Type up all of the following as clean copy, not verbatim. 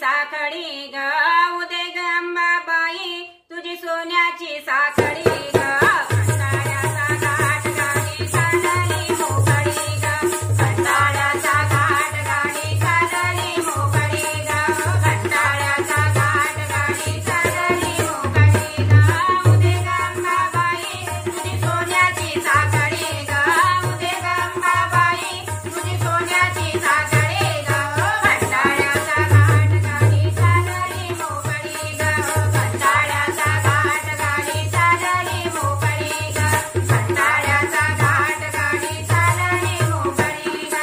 साखळी ग उदे ग अंबाबाई तुझी सोन्याची साखळी ग कंटाळ्याचा घाट गाडी चालली मोकळी ग कंटाळ्याचा घाट गाडी चालली मोकळी ग कंटाळ्याचा घाट गाडी चालली मोकळी ग उदे ग अंबाबाई तुझी सोन्याची साखळी ग उदे ग अंबाबाई तुझी सोन्याची साखळी ग कंटाळ्याचा घाट गाडी चालली मोकळी ग कंटाळ्याचा घाट गाडी चालली मोकळी ग कंटाळ्याचा घाट गाडी चालली मोकळी ग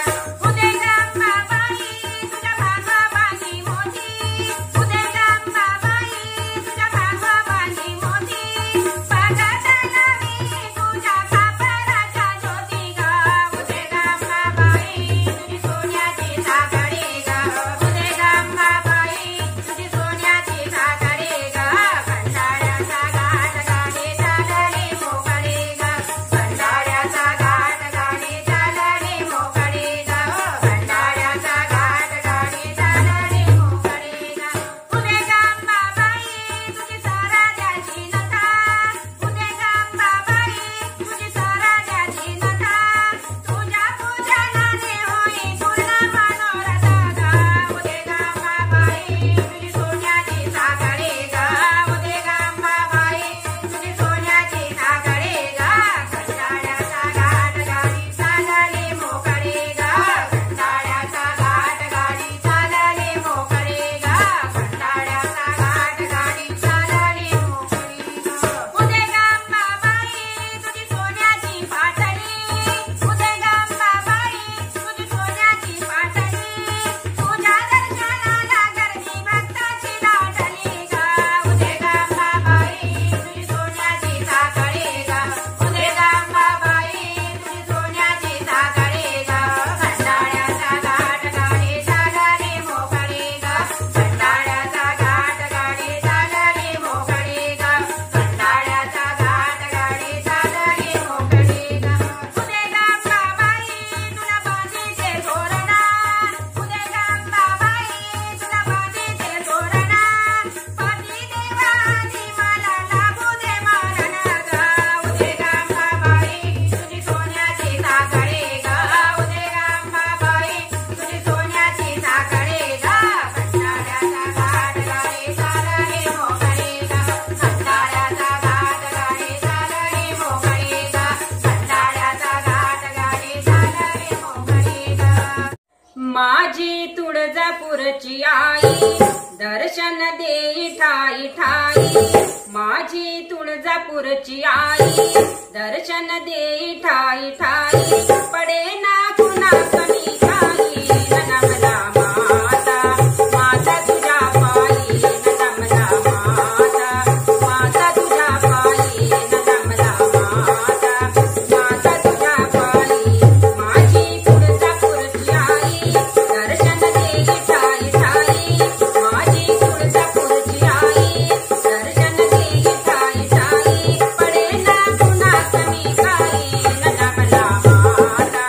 उदे ग अंबाबाई तुझ्या भागोबाची मोती उदे ग अंबाबाई तुझ्या भागोबाची मोती बघत नवी तुझ्या खापराच्या ज्योती ग उदे ग अंबाबाई तुझी सोन्याची साखळी ग उदे ग अंबाबाई तुझी सोन्याची साखळी ग कंटाळ्याचा घाट गाडी चालली मोकळी ग कंटाळ्याचा घाट गाडी चालली मोकळी ग कंटाळ्याचा घाट गाडी चालली मोकळी ग उदे ग अंबाबाई तुझी स्वराज्याची नथा उदे ग अंबाबाई तुझी स्वराज्याची नथा तुझ्या पूजनाने होई पूर्ण मनोरथ ग उदे ग अंबाबाई तुझी सोन्याची साखळी ग उदे ग अंबाबाई तुझी सोन्याची साखळी ग कंटाळ्याचा घाट गाडी चालली मोकळी ग कंटाळ्याचा घाट गाडी चालली मोकळी ग कंटाळ्याचा घाट गाडी चालली मोकळी ग उदे ग अंबाबाई तुझी सोन्याची पाटली उदे ग अंबाबाई तुझी सोन्याची पाटली तुझ्या दर्शनाला गर्दी भक्ताची दाटली ग उदे ग अंबाबाई तुझी सोन्याची साखळी ग उदे ग अंबाबाई तुझी सोन्याची साखळी ग कंटाळ्याचा घाट गाडी चालली मोकळी ग कंटाळ्याचा घाट गाडी चालली मोकळी ग कंटाळ्याचा घाट गाडी चालली मोकळी ग उदे ग अंबाबाई तुला बांधीचे तोरणा उदे ग अंबाबाई तुला बांधीचे तोरणा पती देवानी मला लागू दे मरण ग उदे ग अंबाबाई तुझी सोन्याची साखळी ग उदे ग अंबाबाई तुझी सोन्याची साखळी ग कंटाळ्याचा घाट गाडी चालली मोकळी ग कंटाळ्याचा घाट गाडी चालली मोकळी ग कंटाळ्याचा घाट गाडी चालली मोकळी ग माझी तुळजापूरची आई दर्शन देई ठाई ठाई माझी तुळजापूरची आई दर्शन देई ठाई ठाई पडे ना कुणा कमी काही नमला माता माता तुझ्या पायी नमला माता माता तुझ्या पायी नमला माता माता तुझ्या पायी माझी तुळजापूरची आई दर्शन देई ठाई ठाई माझी तुळजापूरची आई दर्शन देई ठाई ठाई पडे ना कुणा कमी काही नमला माता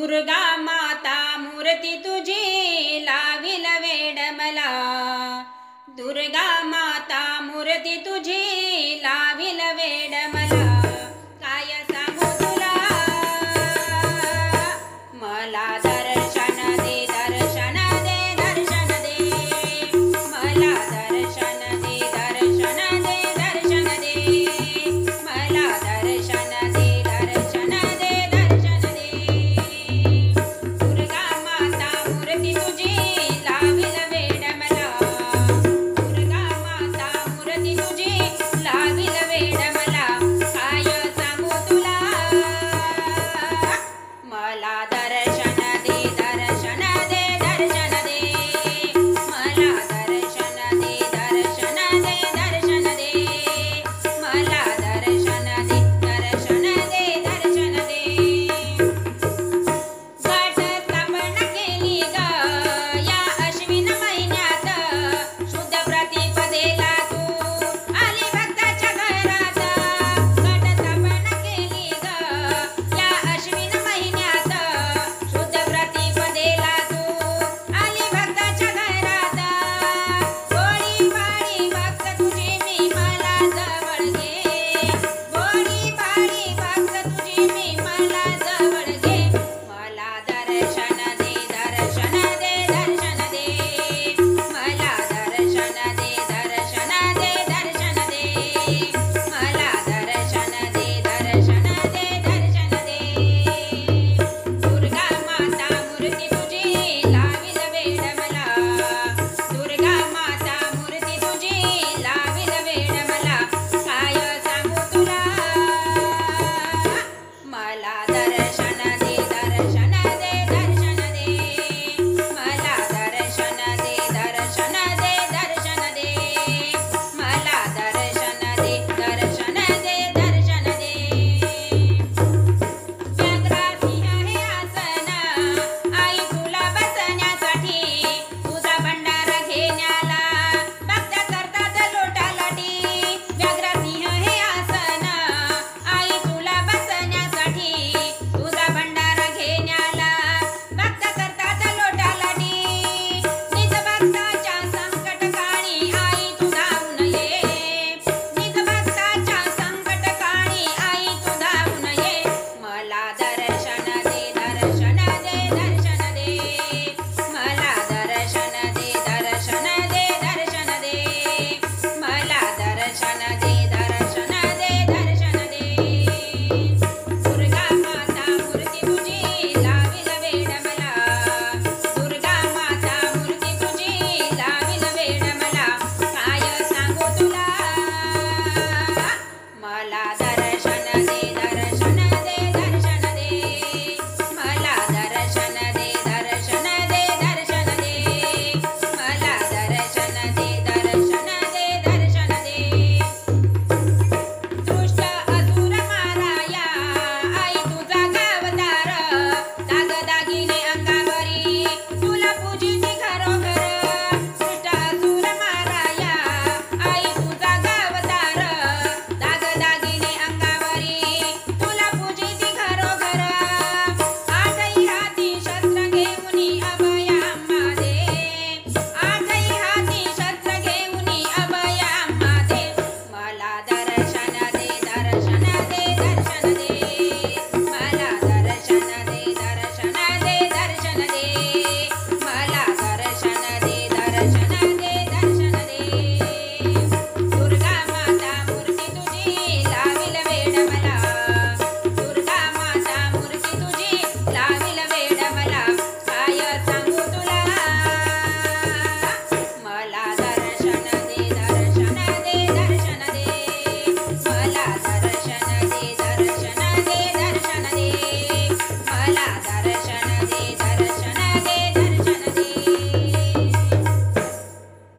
दुर्गा माता मूर्ती तुझी लाविल वेड मला, दुर्गा माता मूर्ती तुझी लाविल वेड मला.